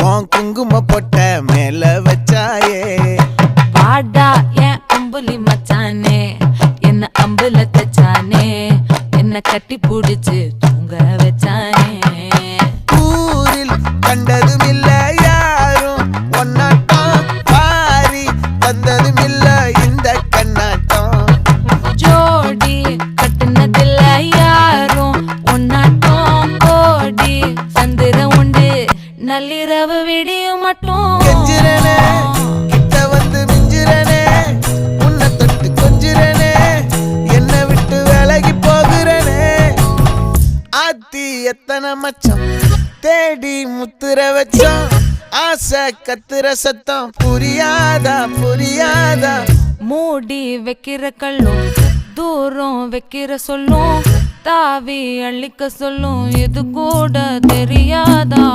உன் குங்கும பொட்ட மேல வச்சாயே வாடா என் அம்புலி மச்சானே என்ன அம்புல தச்சானே என்ன கட்டி புடிச்சு தூங்க வச்சானே ஊரில் கண்டதும் இல்ல யாரும் ஒன்னாட்டம் பாரி வந்ததும் இல்ல இந்த கண்ணாட்டம் ஜோடி கட்டுனதில்ல யாரும் ஒன்னாட்டம் கோடி சந்திர உண்டு நள்ளிரவு விடியும் மட்டும் கெஞ்சிரனே கிட்ட வந்து மிஞ்சிரனே உன்னை தொட்டு கொஞ்சிரனே என்னை விட்டு விலகி போகிறனே ஆத்தி எத்தனை மச்சம் தேடி முத்துற வச்சோம் ஆசை கத்துற சத்தம் புரியாதா புரியாதா மூடி வைக்கிற கல்லும் தூரம் வைக்கிற சொல்லும் தாவி அள்ளிக்க சொல்லும் இது கூட தெரியாதா